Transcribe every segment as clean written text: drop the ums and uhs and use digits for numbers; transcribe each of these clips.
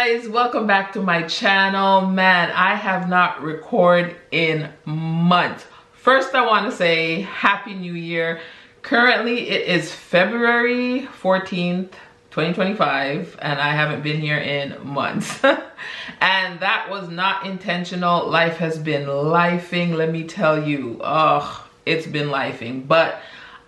guys, welcome back to my channel. Man, I have not recorded in months. First, I want to say Happy New Year. Currently, it is February 14th, 2025, and I haven't been here in months. And that was not intentional. Life has been lifing, let me tell you. It's been lifing, but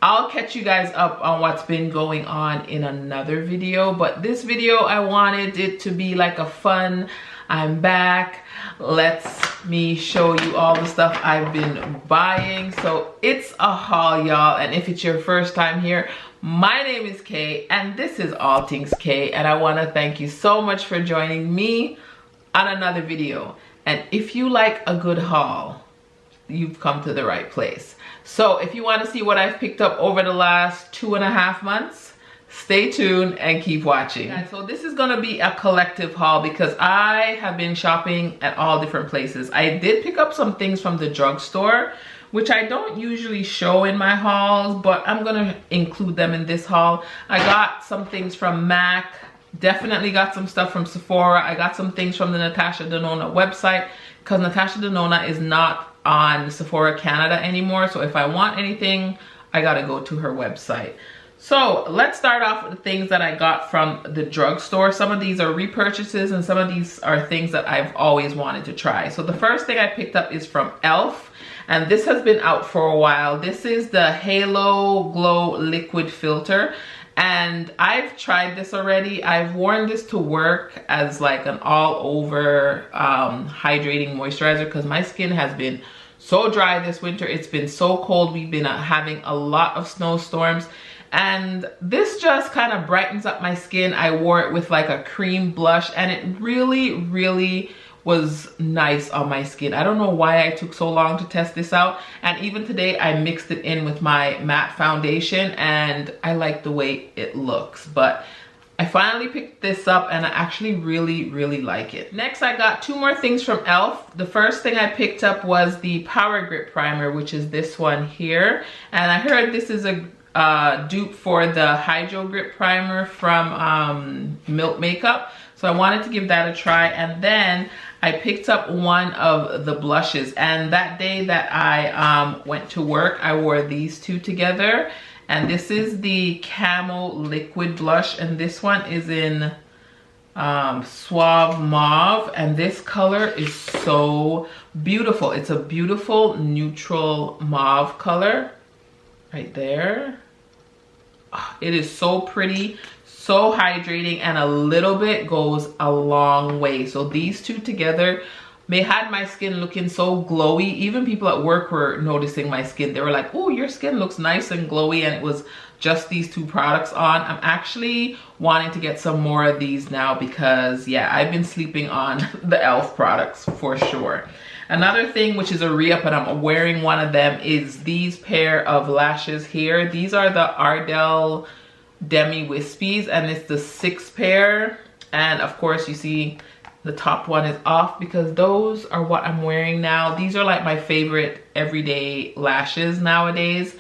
I'll catch you guys up on what's been going on in another video. But this video, I wanted it to be like a fun, I'm back, let's me show you all the stuff I've been buying. So it's a haul, y'all, and if it's your first time here, my name is Kay and this is All Things Kay, and I want to thank you so much for joining me on another video. And if you like a good haul, you've come to the right place. So if you want to see what I've picked up over the last 2.5 months, stay tuned and keep watching. So this is going to be a collective haul because I have been shopping at all different places. I did pick up some things from the drugstore, which I don't usually show in my hauls, but I'm going to include them in this haul. I got some things from MAC, definitely got some stuff from Sephora. I got some things from the Natasha Denona website because Natasha Denona is not on Sephora Canada anymore, so if I want anything, I gotta go to her website. So let's start off with the things that I got from the drugstore. Some of these are repurchases and some of these are things that I've always wanted to try. So the first thing I picked up is from E.L.F, and this has been out for a while. This is the Halo Glow Liquid Filter, and I've tried this already. I've worn this to work as like an all over hydrating moisturizer because my skin has been so dry this winter. It's been so cold. We've been having a lot of snowstorms, and this just kind of brightens up my skin. I wore it with like a cream blush and it really was nice on my skin. I don't know why I took so long to test this out, and even today I mixed it in with my matte foundation and I like the way it looks. But I finally picked this up and I actually really like it. Next, I got 2 more things from E.L.F. The first thing I picked up was the Power Grip Primer, which is this one here, and I heard this is a dupe for the Hydro Grip Primer from Milk Makeup, so I wanted to give that a try. And then I picked up one of the blushes, and that day that I went to work, I wore these 2 together, and this is the Camo Liquid Blush, and this one is in Suave Mauve, and this color is so beautiful. It's a beautiful neutral mauve color right there. It is so pretty, so hydrating, and a little bit goes a long way. So these 2 together, they had my skin looking so glowy. Even people at work were noticing my skin. They were like, oh, your skin looks nice and glowy, and it was just these 2 products on. I'm actually wanting to get some more of these now because yeah, I've been sleeping on the E.L.F. products for sure. Another thing which is a re-up, and I'm wearing one of them, is these pair of lashes here. These are the Ardell Demi Wispies, and it's the 6 pair. And of course you see the top one is off because those are what I'm wearing now. These are like my favorite everyday lashes nowadays.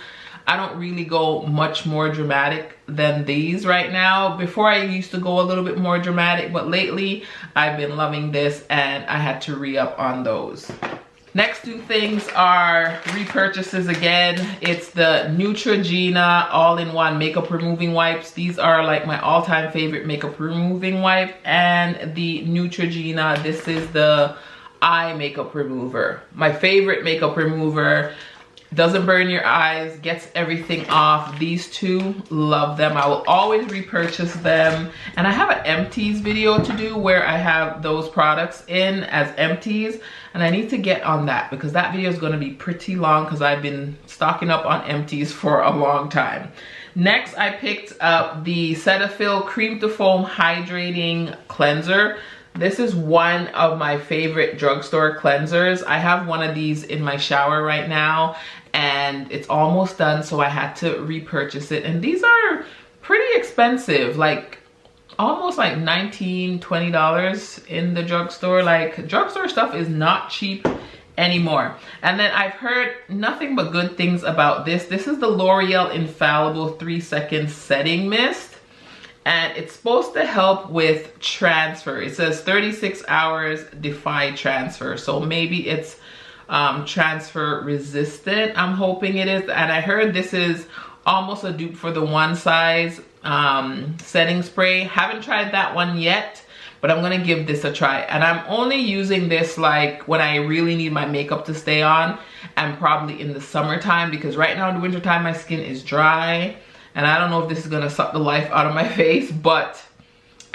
I don't really go much more dramatic than these right now. Before I used to go a little bit more dramatic, but lately I've been loving this and I had to re-up on those. Next 2 things are repurchases again. It's the Neutrogena all-in-one makeup removing wipes. These are like my all-time favorite makeup removing wipe, and the Neutrogena, this is the eye makeup remover. My favorite makeup remover. Doesn't burn your eyes, gets everything off. These 2, love them. I will always repurchase them. And I have an empties video to do where I have those products in as empties, and I need to get on that because that video is going to be pretty long because I've been stocking up on empties for a long time. Next, I picked up the Cetaphil Cream to Foam Hydrating Cleanser. This is one of my favorite drugstore cleansers. I have one of these in my shower right now and it's almost done, so I had to repurchase it. And these are pretty expensive, like almost like $19–20 in the drugstore. Like drugstore stuff is not cheap anymore. And then I've heard nothing but good things about this. This is the L'Oreal Infallible 3-second setting mist. and it's supposed to help with transfer. It says 36 hours defy transfer, so maybe it's transfer resistant. I'm hoping it is. And I heard this is almost a dupe for the One Size setting spray. Haven't tried that one yet, but I'm gonna give this a try. And I'm only using this like when I really need my makeup to stay on, and probably in the summertime, because right now in the wintertime my skin is dry and I don't know if this is gonna suck the life out of my face, but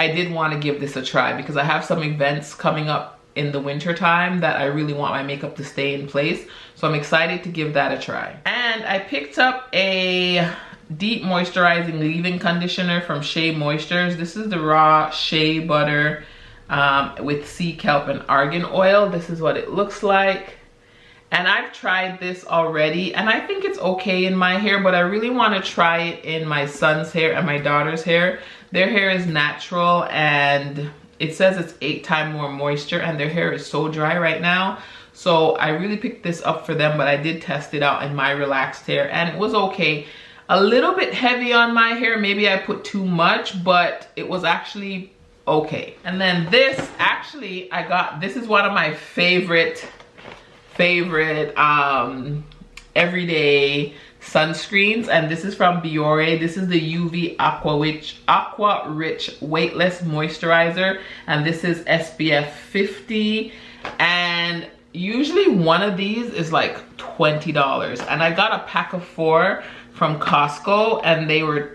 I did want to give this a try because I have some events coming up in the winter time that I really want my makeup to stay in place. So I'm excited to give that a try. And I picked up a deep moisturizing leave-in conditioner from Shea Moistures. This is the raw shea butter with sea kelp and argan oil. This is what it looks like. And I've tried this already and I think it's okay in my hair, but I really want to try it in my son's hair and my daughter's hair. Their hair is natural and it says it's 8 times more moisture, and their hair is so dry right now. So I really picked this up for them, but I did test it out in my relaxed hair and it was okay. A little bit heavy on my hair, maybe I put too much, but it was actually okay. And then this, actually I got, this is one of my favorite everyday sunscreens, and this is from Biore. This is the UV Aqua Rich Weightless Moisturizer, and this is SPF 50, and usually one of these is like $20, and I got a pack of 4 from Costco and they were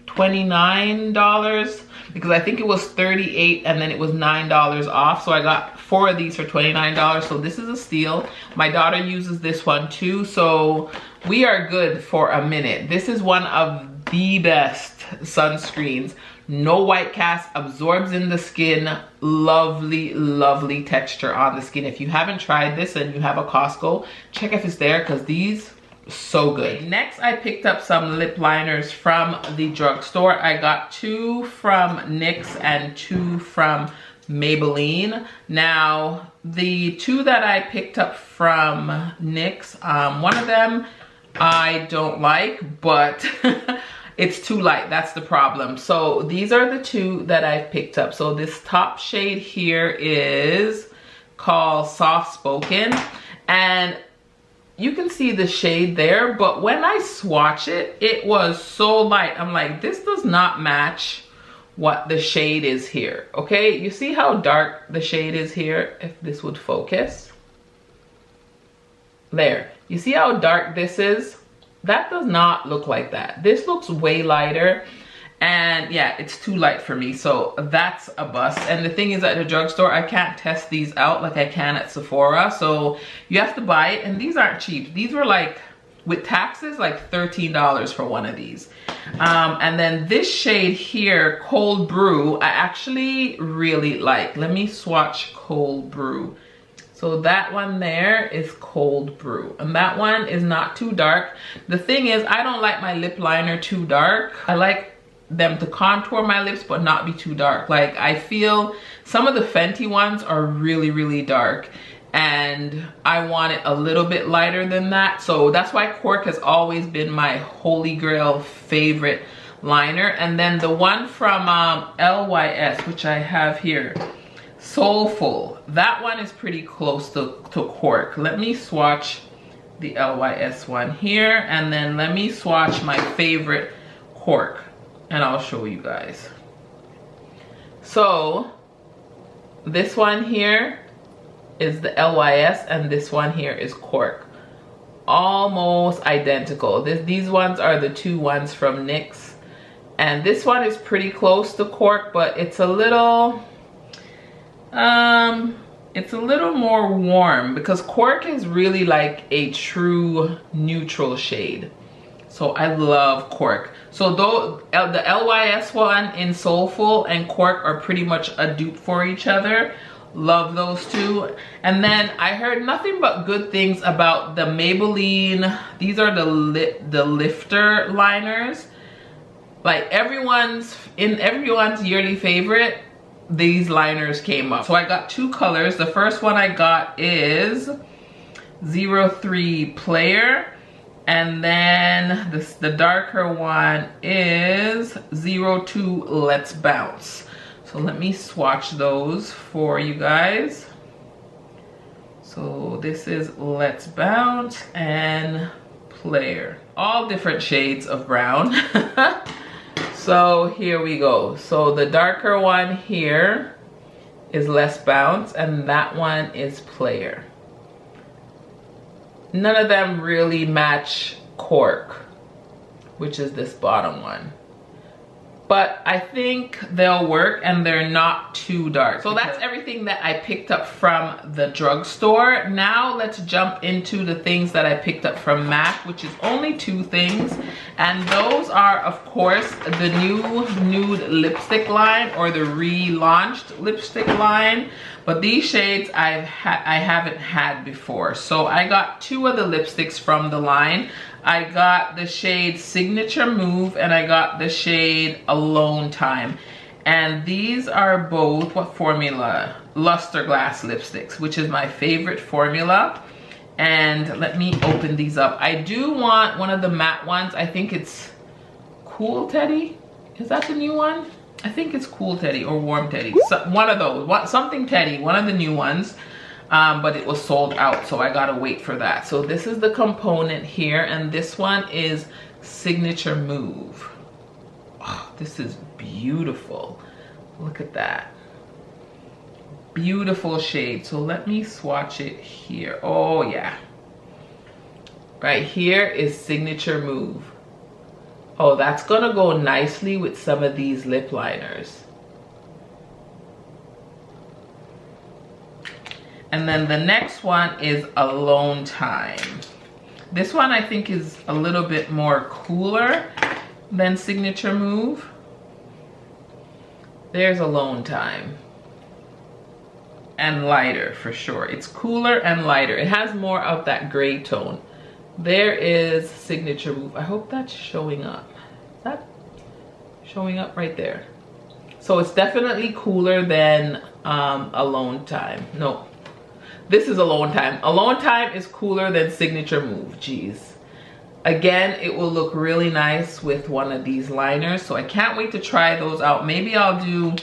$29 because I think it was $38 and then it was $9 off. So I got 4 of these for $29. So this is a steal. My daughter uses this one too, so we are good for a minute. This is one of the best sunscreens. No white cast, absorbs in the skin, lovely texture on the skin. If you haven't tried this and you have a Costco, check if it's there because these so good. Next, I picked up some lip liners from the drugstore. I got 2 from NYX and 2 from Maybelline. Now, the 2 that I picked up from NYX, one of them I don't like, but it's too light. That's the problem. So these are the 2 that I picked up. So this top shade here is called Soft Spoken, and you can see the shade there, but when I swatch it, it was so light. I'm like, this does not match what the shade is here, okay? You see how dark the shade is here? If this would focus. There. You see how dark this is? That does not look like that. This looks way lighter. And yeah, it's too light for me, so that's a bust. And the thing is, at the drugstore, I can't test these out like I can at Sephora, so you have to buy it, and these aren't cheap. These were like, with taxes, like $13 for one of these. And then this shade here, Cold Brew, I actually really like. Let me swatch Cold Brew. So that one there is Cold Brew, and that one is not too dark. The thing is, I don't like my lip liner too dark. I like them to contour my lips but not be too dark. Like, I feel some of the Fenty ones are really dark and I want it a little bit lighter than that. So that's why Cork has always been my holy grail favorite liner. And then the one from LYS, which I have here, Soulful, that one is pretty close to Cork. Let me swatch the LYS one here, and then let me swatch my favorite Cork, and I'll show you guys. So this one here is the LYS and this one here is Cork. Almost identical. These ones are the 2 ones from NYX, and this one is pretty close to Cork, but it's a little more warm because Cork is really like a true neutral shade. So I love Cork. So though the LYS one in Soulful and Cork are pretty much a dupe for each other. Love those 2. And then I heard nothing but good things about the Maybelline. These are the lifter liners. Like everyone's yearly favorite, these liners came up. So I got 2 colors. The first one I got is 03 Player. And then the darker one is 02 Let's Bounce. So let me swatch those for you guys. So this is Let's Bounce and Player. All different shades of brown. So here we go. So the darker one here is Let's Bounce and that one is Player. None of them really match Cork, which is this bottom one. But I think they'll work and they're not too dark. So that's everything that I picked up from the drugstore. Now let's jump into the things that I picked up from MAC, which is only 2 things. And those are, of course, the new nude lipstick line, or the relaunched lipstick line. But these shades I haven't had before. So I got 2 of the lipsticks from the line. I got the shade Signature Move and I got the shade Alone Time. And these are both, what formula? Lustreglass lipsticks, which is my favorite formula. And let me open these up. I do want one of the matte ones. I think it's Cool Teddy. Is that the new one? I think it's Cool Teddy or Warm Teddy. So, one of those, something Teddy, one of the new ones. But it was sold out, so I gotta wait for that. So this is the component here, and this one is Signature Move. Oh, this is beautiful. Look at that. Beautiful shade. So let me swatch it here. Oh yeah. Right here is Signature Move. Oh, that's gonna go nicely with some of these lip liners. And then the next one is Alone Time. This one I think is a little bit more cooler than Signature Move. There's Alone Time. And lighter for sure. It's cooler and lighter. It has more of that gray tone. There is Signature Move. I hope that's showing up. Is that showing up right there? So it's definitely cooler than Alone Time. No. This is Alone Time. Alone Time is cooler than Signature Move. Jeez. Again, it will look really nice with one of these liners. So I can't wait to try those out. Maybe I'll do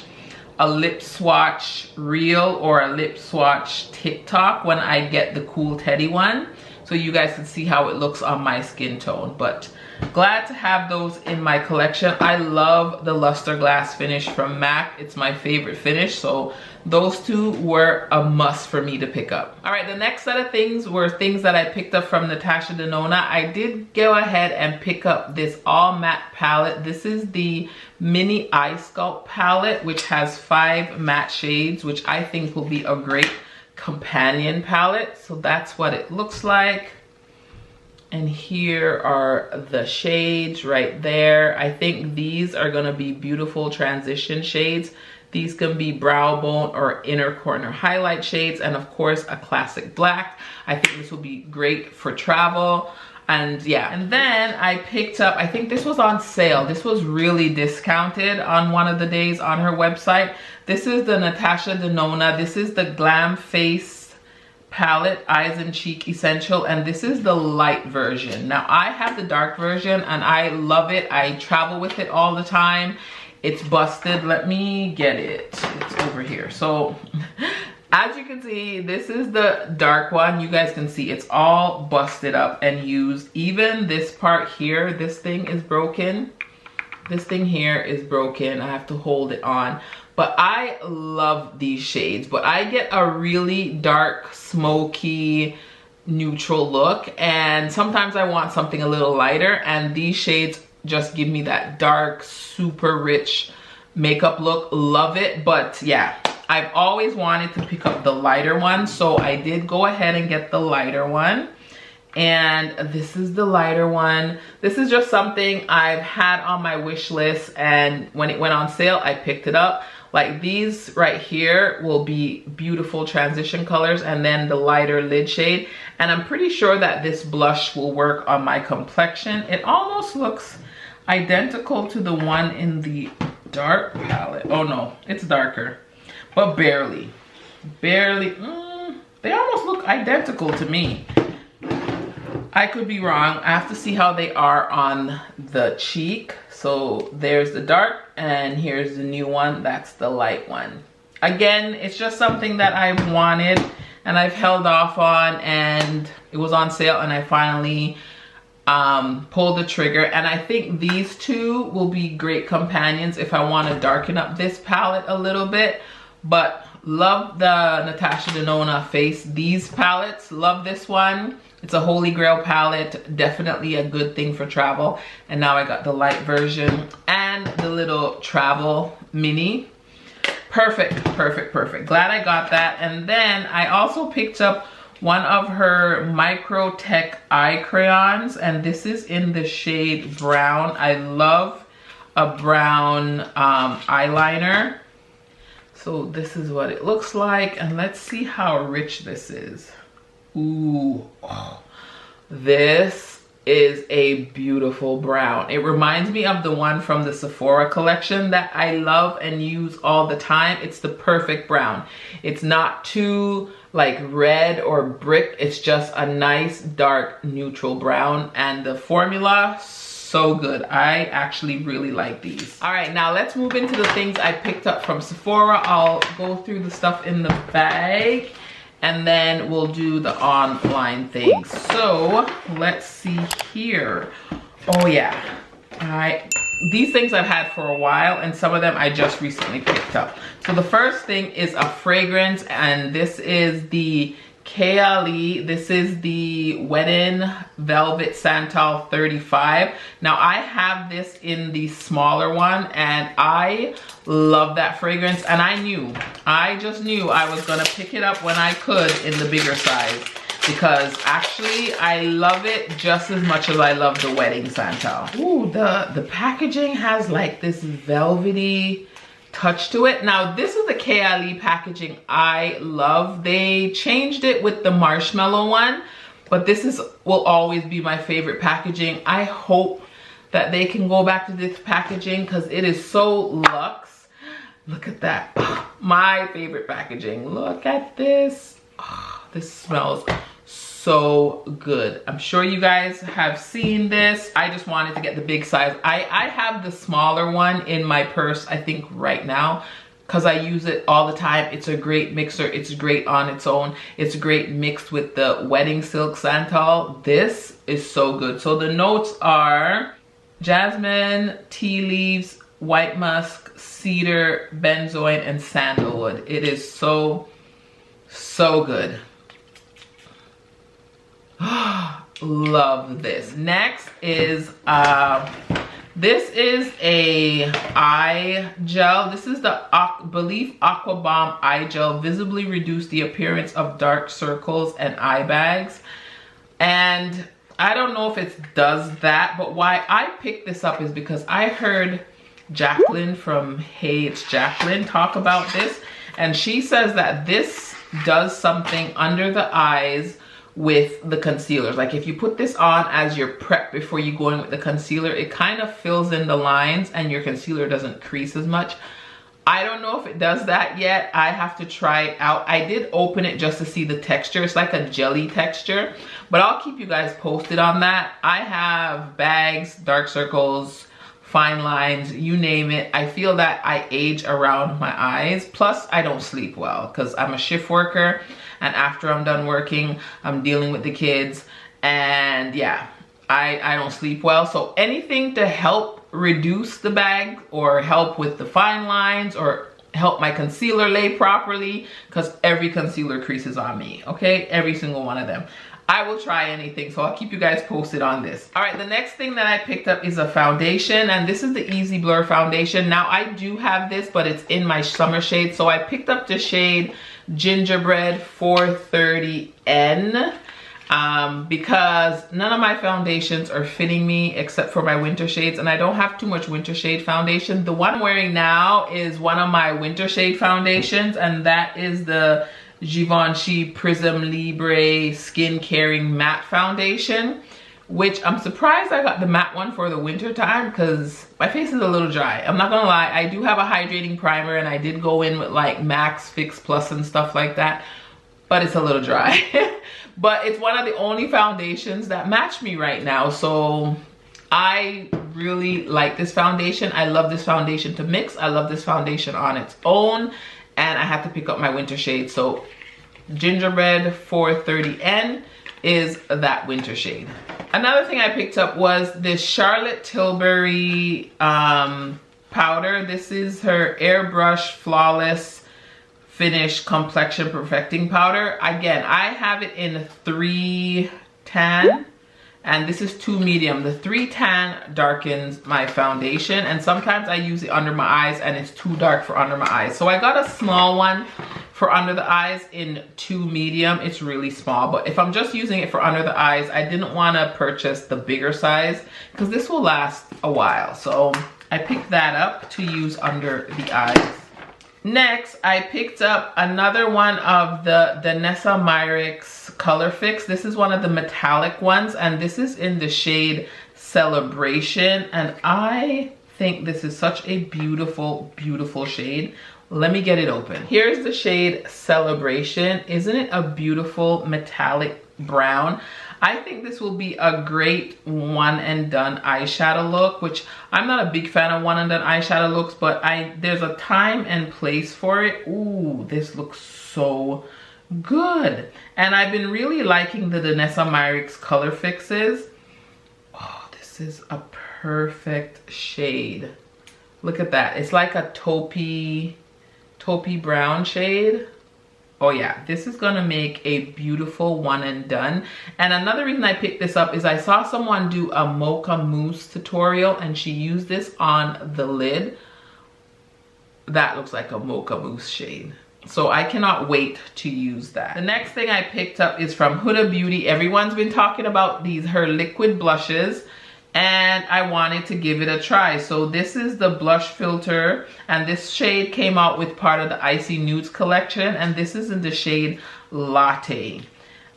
a lip swatch reel or a lip swatch TikTok when I get the Cool Teddy one, so you guys can see how it looks on my skin tone. But glad to have those in my collection. I love the Lustreglass finish from MAC. It's my favorite finish, so those 2 were a must for me to pick up. All right, the next set of things were things that I picked up from Natasha Denona. I did go ahead and pick up this all matte palette. This is the Mini Eye Sculpt palette, which has 5 matte shades, which I think will be a great companion palette. So that's what it looks like. And here are the shades right there. I think these are gonna be beautiful transition shades. These can be brow bone or inner corner highlight shades, and of course a classic black. I think this will be great for travel. And yeah, and then I picked up, I think this was on sale. This was really discounted on one of the days on her website. This is the Natasha Denona. This is the Glam Face palette, Eyes and Cheek Essential, and this is the light version. Now I have the dark version and I love it. I travel with it all the time. It's busted. Let me get it. It's over here. So as you can see, this is the dark one. You guys can see it's all busted up and used. Even this part here, this thing is broken. This thing here is broken. I have to hold it on. But I love these shades. But I get a really dark, smoky, neutral look. And sometimes I want something a little lighter. And these shades just give me that dark, super rich makeup look. Love it. But yeah, I've always wanted to pick up the lighter one, so I did go ahead and get the lighter one. And this is the lighter one. This is just something I've had on my wish list, and when it went on sale, I picked it up. Like these right here will be beautiful transition colors, and then the lighter lid shade. And I'm pretty sure that this blush will work on my complexion. It almost looks identical to the one in the dark palette. Oh no, it's darker, but barely. They almost look identical to me. I could be wrong. I have to see how they are on the cheek. So there's the dark and here's the new one. That's the light one. Again, it's just something that I've wanted and I've held off on, and it was on sale and I finally pulled the trigger. And I think these two will be great companions if I want to darken up this palette a little bit. But love the Natasha Denona Face These palettes. Love this one. It's a holy grail palette, definitely a good thing for travel. And now I got the light version and the little travel mini. Perfect, perfect, perfect. Glad I got that. And then I also picked up one of her Micro Tech eye crayons, and this is in the shade brown. I love a brown eyeliner. So this is what it looks like, and let's see how rich this is. Ooh, oh, this is a beautiful brown. It reminds me of the one from the Sephora collection that I love and use all the time. It's the perfect brown. It's not too like red or brick. It's just a nice dark neutral brown, and the formula, so good. I actually really like these. All right, now let's move into the things I picked up from Sephora. I'll go through the stuff in the bag and then we'll do the online things. So let's see here. Oh yeah, these things I've had for a while, and some of them I just recently picked up. So the first thing is a fragrance, and this is the E.L.F. This is the Wedding Velvet Santal 35. Now I have this in the smaller one and I love that fragrance, and I just knew I was gonna pick it up when I could in the bigger size, because actually I love it just as much as I love the Wedding Santal. Ooh, the packaging has like this velvety touch to it. Now this is the E.L.F. packaging I love. They changed it with the marshmallow one, but this will always be my favorite packaging. I hope that they can go back to this packaging because it is so luxe. Look at that. Oh, my favorite packaging. Look at this. Oh, this smells so good. I'm sure you guys have seen this. I just wanted to get the big size. I have the smaller one in my purse, I think right now, because I use it all the time. It's a great mixer. It's great on its own. It's great mixed with the Wedding Silk Santal. This is so good. So the notes are jasmine, tea leaves, white musk, cedar, benzoin, and sandalwood. It is so good. Love this. Next is this is a eye gel. This is the Belief Aqua Bomb eye gel. Visibly reduce the appearance of dark circles and eye bags. And I don't know if it does that, but why I picked this up is because I heard Jacqueline from Hey It's Jacqueline talk about this, and she says that this does something under the eyes with the concealers. Like if you put this on as your prep before you go in with the concealer, it kind of fills in the lines and your concealer doesn't crease as much. I don't know if it does that yet. I have to try it out. I did open it just to see the texture. It's like a jelly texture, but I'll keep you guys posted on that. I have bags, dark circles, fine lines, you name it. I feel that I age around my eyes. Plus I don't sleep well because I'm a shift worker, and after I'm done working, I'm dealing with the kids, and yeah, I don't sleep well. So anything to help reduce the bag or help with the fine lines or help my concealer lay properly, because every concealer creases on me, okay? Every single one of them. I will try anything, so I'll keep you guys posted on this. All right, the next thing that I picked up is a foundation, and this is the Easy Blur foundation. Now I do have this, but it's in my summer shade, so I picked up the shade Gingerbread 430N because none of my foundations are fitting me except for my winter shades, and I don't have too much winter shade foundation. The one I'm wearing now is one of my winter shade foundations, and that is the Givenchy Prism Libre Skin Caring Matte Foundation, which I'm surprised I got the matte one for the winter time because my face is a little dry. I'm not gonna lie, I do have a hydrating primer, and I did go in with like Max Fix Plus and stuff like that. but it's a little dry. But it's one of the only foundations that match me right now. So I really like this foundation. I love this foundation to mix. I love this foundation on its own. And I have to pick up my winter shade. So Gingerbread 430N is that winter shade. Another thing I picked up was this Charlotte Tilbury powder. This is her Airbrush Flawless Finish Complexion Perfecting Powder. Again, I have it in 3 tan and this is 2 medium. The 3 tan darkens my foundation, and sometimes I use it under my eyes and it's too dark for under my eyes. So I got a small one for under the eyes in 2 medium. It's really small, but if I'm just using it for under the eyes, I didn't want to purchase the bigger size because this will last a while. So I picked that up to use under the eyes. Next, I picked up another one of the Danessa Myricks Color Fix. This is one of the metallic ones, and this is in the shade Celebration. And I think this is such a beautiful, beautiful shade. Let me get it open. Here's the shade Celebration. Isn't it a beautiful metallic brown? I think this will be a great one and done eyeshadow look, which I'm not a big fan of one and done eyeshadow looks, but there's a time and place for it. Ooh, this looks so good. And I've been really liking the Danessa Myricks Color Fixes. Oh, this is a perfect shade. Look at that. It's like a taupey brown shade. Oh yeah, this is gonna make a beautiful one and done. And another reason I picked this up is I saw someone do a mocha mousse tutorial and she used this on the lid. That looks like a mocha mousse shade. So I cannot wait to use that. The next thing I picked up is from Huda Beauty. Everyone's been talking about her liquid blushes, and I wanted to give it a try. So this is the blush filter, and this shade came out with part of the Icy Nudes collection, and this is in the shade Latte,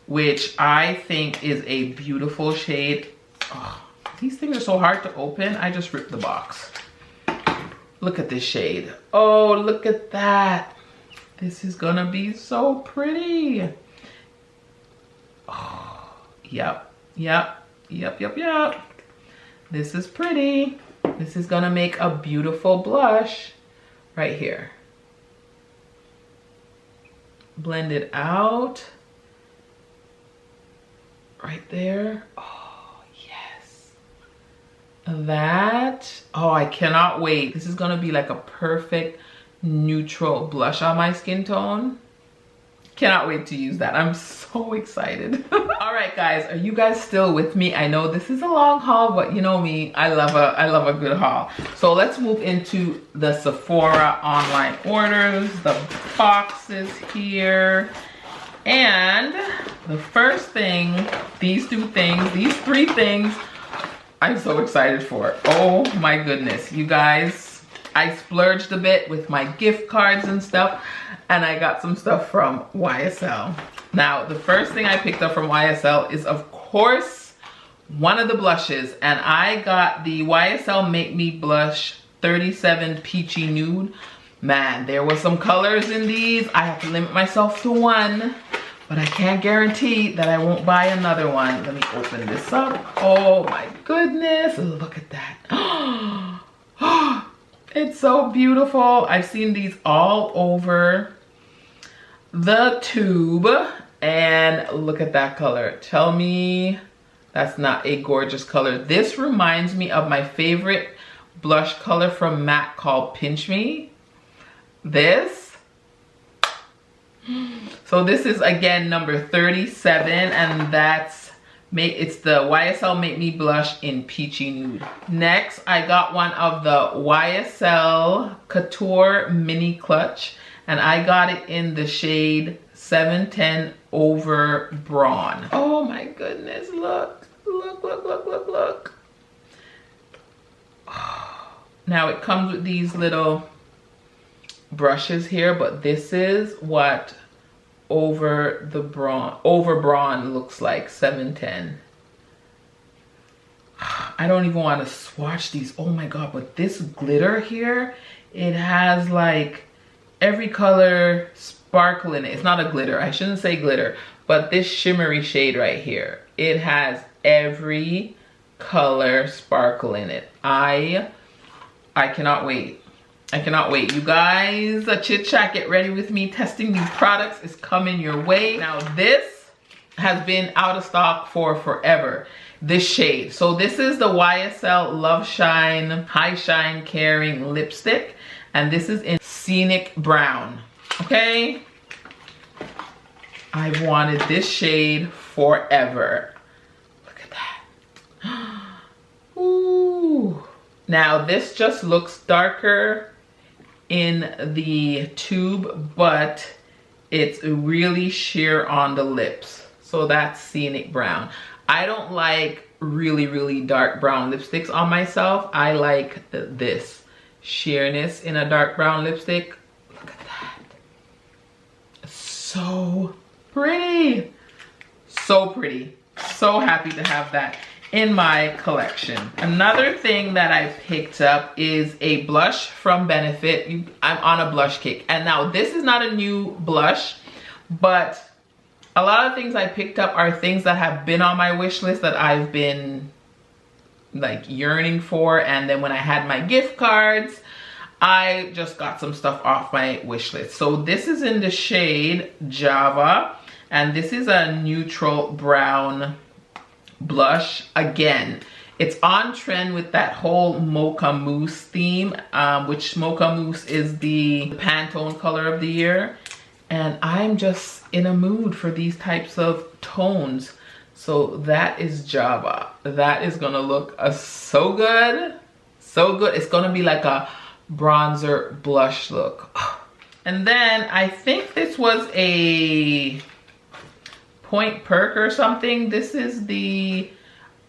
which I think is a beautiful shade. Oh, these things are so hard to open. I just ripped the box. Look at this shade. Oh, look at that. This is gonna be so pretty. Oh, yep. This is pretty. This is gonna make a beautiful blush right here. Blend it out. Right there. Oh, yes. That. Oh, I cannot wait. This is gonna be like a perfect neutral blush on my skin tone. Cannot wait to use that. I'm so excited. All right, guys, are you guys still with me? I know this is a long haul, but you know me, I love a good haul. So let's move into the Sephora online orders, the boxes here. And the first thing, these 3 things, I'm so excited for. Oh my goodness, you guys, I splurged a bit with my gift cards and stuff, and I got some stuff from YSL. Now, the first thing I picked up from YSL is, of course, one of the blushes, and I got the YSL Make Me Blush 37 Peachy Nude. Man, there was some colors in these. I have to limit myself to one, but I can't guarantee that I won't buy another one. Let me open this up. Oh my goodness, look at that. It's so beautiful. I've seen these all over the tube, and look at that color. Tell me that's not a gorgeous color. This reminds me of my favorite blush color from MAC called Pinch Me. This. So this is again number 37, and it's the YSL Make Me Blush in Peachy Nude. Next, I got one of the YSL Couture Mini Clutch, and I got it in the shade 710 Over Brawn. Oh my goodness, look. Now it comes with these little brushes here, but this is what Over Brawn looks like, 710. I don't even want to swatch these. Oh my god, but this glitter here, it has like every color sparkle in it. It's not a glitter, I shouldn't say glitter, but this shimmery shade right here, it has every color sparkle in it. I cannot wait. I cannot wait. You guys, a chit chat, get ready with me. Testing these products is coming your way. Now this has been out of stock for forever. This shade. So this is the YSL Love Shine High Shine Caring Lipstick. And this is in Scenic Brown. Okay? I've wanted this shade forever. Look at that. Ooh. Now this just looks darker in the tube, but it's really sheer on the lips. So that's Scenic Brown. I don't like really dark brown lipsticks on myself. I like this sheerness in a dark brown lipstick. Look at that. So pretty. So pretty. So happy to have that in my collection. Another thing that I picked up is a blush from Benefit. I'm on a blush kick. And now this is not a new blush, but a lot of things I picked up are things that have been on my wish list that I've been like yearning for. And then when I had my gift cards, I just got some stuff off my wish list. So this is in the shade Java, and this is a neutral brown blush. Again, it's on trend with that whole Mocha Mousse theme, which Mocha Mousse is the Pantone color of the year. And I'm just in a mood for these types of tones. So that is Java. That is gonna look so good. So good. It's gonna be like a bronzer blush look. And then I think this was a Point Perk or something. This is the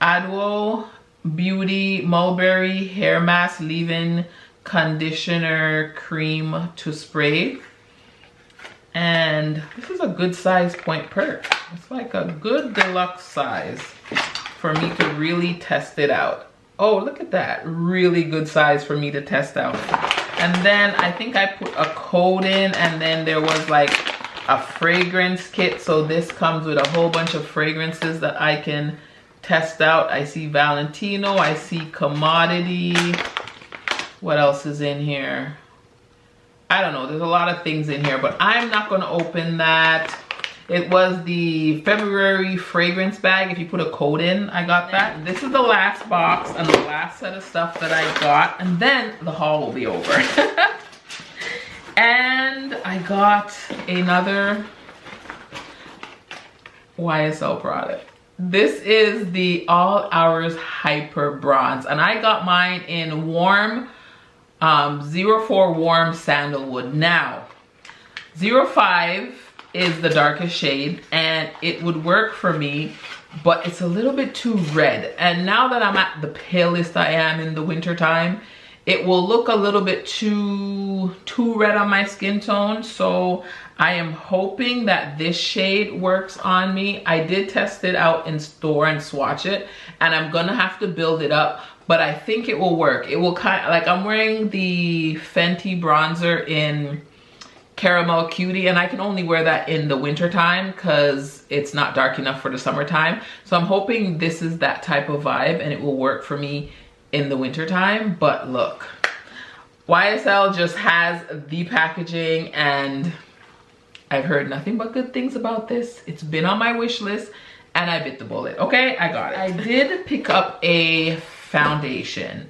Ardell Beauty Mulberry Hair Mask Leave-In Conditioner Cream to Spray. And this is a good size Point Perk. It's like a good deluxe size for me to really test it out. Oh, look at that. Really good size for me to test out. And then I think I put a code in, and then there was like a fragrance kit. So this comes with a whole bunch of fragrances that I can test out. I see Valentino, I see Commodity. What else is in here? I don't know, there's a lot of things in here, but I'm not gonna open that. It was the February fragrance bag. If you put a code in, I got that. This is the last box and the last set of stuff that I got, and then the haul will be over. And I got another YSL product. This is the All Hours Hyper Bronze, and I got mine in warm 04 warm sandalwood. Now 05 is the darkest shade, and it would work for me, but it's a little bit too red. And now that I'm at the palest I am in the winter time, it will look a little bit too red on my skin tone. So I am hoping that this shade works on me. I did test it out in store and swatch it, and I'm gonna have to build it up, but I think it will work. It will kind of, like, I'm wearing the Fenty bronzer in Caramel Cutie, and I can only wear that in the winter time because it's not dark enough for the summertime. So I'm hoping this is that type of vibe and it will work for me in the winter time. But look, YSL just has the packaging, and I've heard nothing but good things about this. It's been on my wish list and I bit the bullet. Okay, I got it. I did pick up a foundation,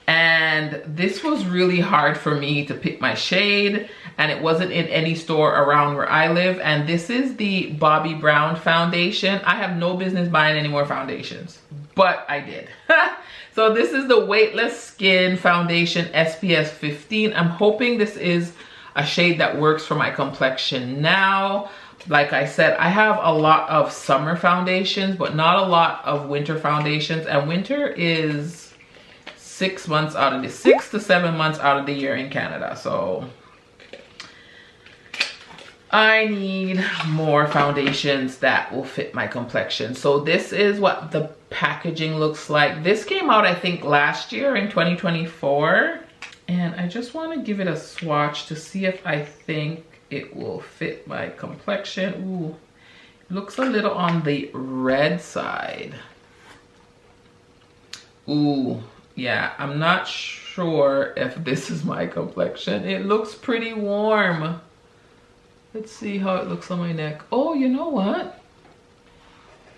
and this was really hard for me to pick my shade, and it wasn't in any store around where I live. And this is the Bobbi Brown foundation. I have no business buying any more foundations, but I did. So this is the Weightless Skin Foundation SPF 15. I'm hoping this is a shade that works for my complexion now. Like I said, I have a lot of summer foundations, but not a lot of winter foundations. And winter is 6 months out of the 6 to 7 months out of the year in Canada. So I need more foundations that will fit my complexion. So this is what the packaging looks like. This came out, I think, last year in 2024. And I just want to give it a swatch to see if I think it will fit my complexion. Ooh, looks a little on the red side. Ooh, yeah, I'm not sure if this is my complexion. It looks pretty warm. Let's see how it looks on my neck. Oh, you know what?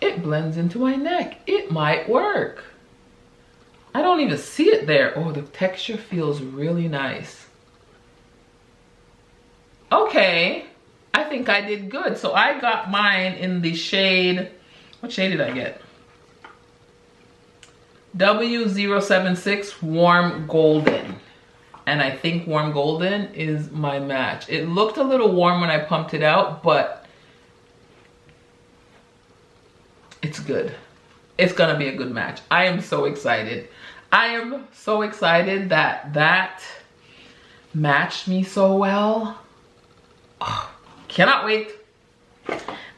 It blends into my neck. It might work. I don't even see it there. Oh, the texture feels really nice. Okay, I think I did good. So I got mine in the shade, what shade did I get? W076 Warm Golden. And I think Warm Golden is my match. It looked a little warm when I pumped it out, but it's good. It's gonna be a good match. I am so excited. I am so excited that that matched me so well. Oh, cannot wait.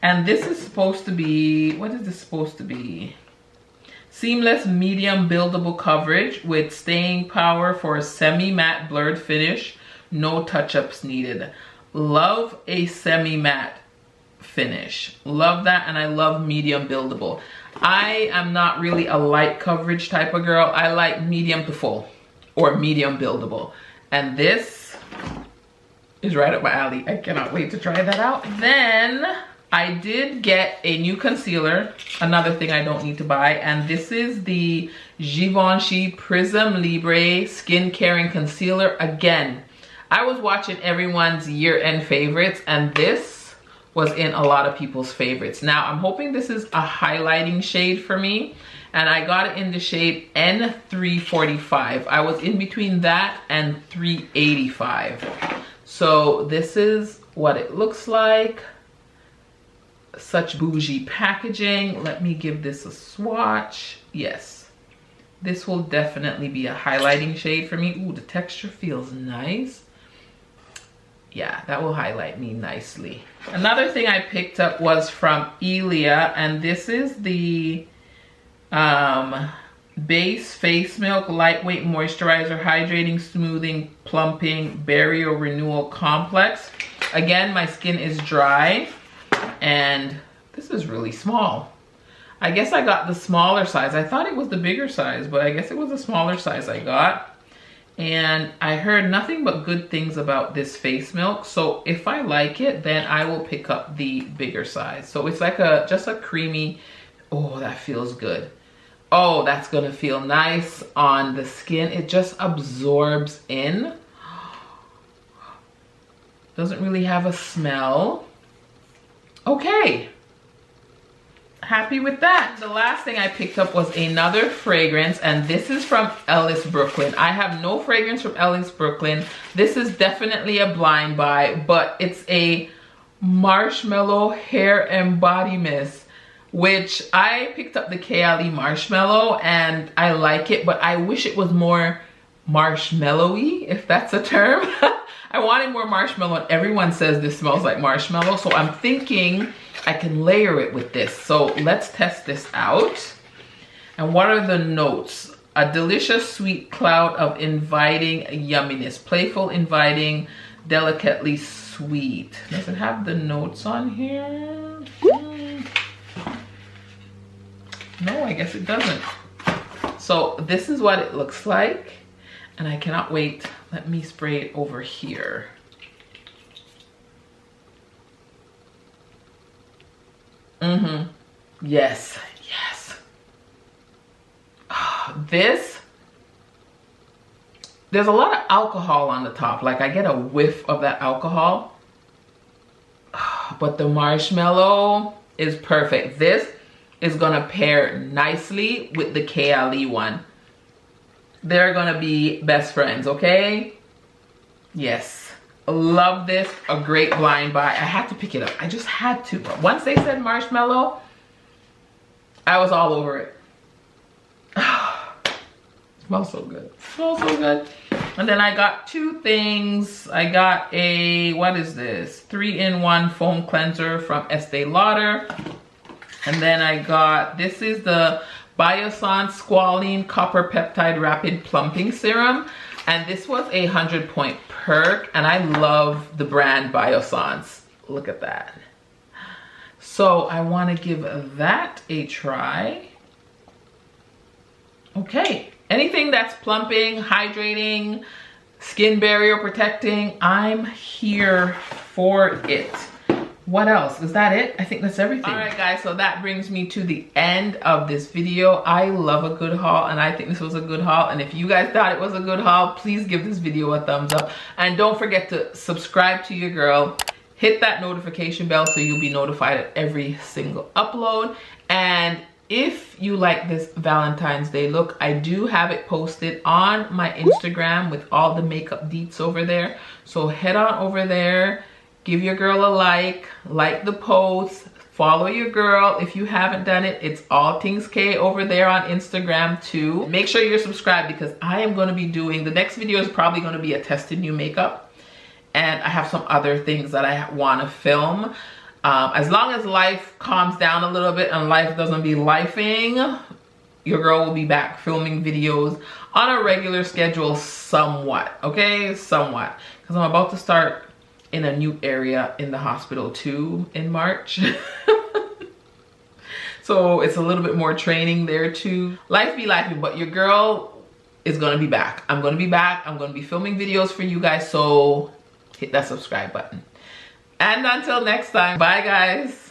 And this is supposed to be, what is this supposed to be? Seamless medium buildable coverage with staying power for a semi-matte blurred finish. No touch-ups needed. Love a semi-matte finish. Love that, and I love medium buildable. I am not really a light coverage type of girl. I like medium to full or medium buildable. And this is right up my alley. I cannot wait to try that out. Then I did get a new concealer, another thing I don't need to buy, and this is the Givenchy Prism Libre Skin Caring Concealer. Again, I was watching everyone's year-end favorites, and this was in a lot of people's favorites. Now, I'm hoping this is a highlighting shade for me, and I got it in the shade N345. I was in between that and 385. So this is what it looks like. Such bougie packaging. Let me give this a swatch. Yes, this will definitely be a highlighting shade for me. Ooh, the texture feels nice. Yeah, that will highlight me nicely. Another thing I picked up was from E.L.F, and this is the Base Face Milk Lightweight Moisturizer Hydrating Smoothing Plumping Barrier Renewal Complex. Again, my skin is dry, and this is really small. I guess I got the smaller size. I thought it was the bigger size, but I guess it was the smaller size I got. And I heard nothing but good things about this face milk. So if I like it, then I will pick up the bigger size. So it's like just a creamy, oh, that feels good. Oh, that's gonna feel nice on the skin. It just absorbs in. Doesn't really have a smell. Okay. Happy with that. The last thing I picked up was another fragrance, and this is from E.L.F. Brooklyn. I have no fragrance from E.L.F. Brooklyn. This is definitely a blind buy, but it's a marshmallow hair and body mist, which I picked up the KLE marshmallow and I like it, but I wish it was more marshmallowy, if that's a term. I wanted more marshmallow, and everyone says this smells like marshmallow, so I'm thinking I can layer it with this. So let's test this out. And what are the notes? A delicious sweet cloud of inviting yumminess. Playful, inviting, delicately sweet. Does it have the notes on here? No, I guess it doesn't. So this is what it looks like. And I cannot wait. Let me spray it over here. Yes, yes. This, there's a lot of alcohol on the top. Like I get a whiff of that alcohol. But the marshmallow is perfect. This is gonna pair nicely with the KLE one. They're gonna be best friends, okay? Yes. Love this. A great blind buy. I had to pick it up. I just had to. But once they said marshmallow, I was all over it. Smells so good. Smells so good. And then I got two things. I got a, what is this? 3-in-1 foam cleanser from Estee Lauder. And then I got, this is the Biossance Squalene Copper Peptide Rapid Plumping Serum. And this was a 100-point perk, and I love the brand Biossance. Look at that. So I want to give that a try. Okay, anything that's plumping, hydrating, skin barrier protecting, I'm here for it. What else? Is that it? I think that's everything. All right, guys, so that brings me to the end of this video. I love a good haul, and I think this was a good haul. And if you guys thought it was a good haul, please give this video a thumbs up. And don't forget to subscribe to your girl. Hit that notification bell so you'll be notified of every single upload. And if you like this Valentine's Day look, I do have it posted on my Instagram with all the makeup deets over there. So head on over there. Give your girl a like the post, follow your girl. If you haven't done it, it's AllTingzKay over there on Instagram too. Make sure you're subscribed because I am going to be doing, the next video is probably going to be a tested new makeup. And I have some other things that I want to film. As long as life calms down a little bit and life doesn't be lifing, your girl will be back filming videos on a regular schedule somewhat, okay? Somewhat. Because I'm about to start in a new area in the hospital too in March. So it's a little bit more training there too. Life be lifing, but your girl is gonna be back. I'm gonna be back. I'm gonna be filming videos for you guys, so hit that subscribe button. And until next time, bye guys.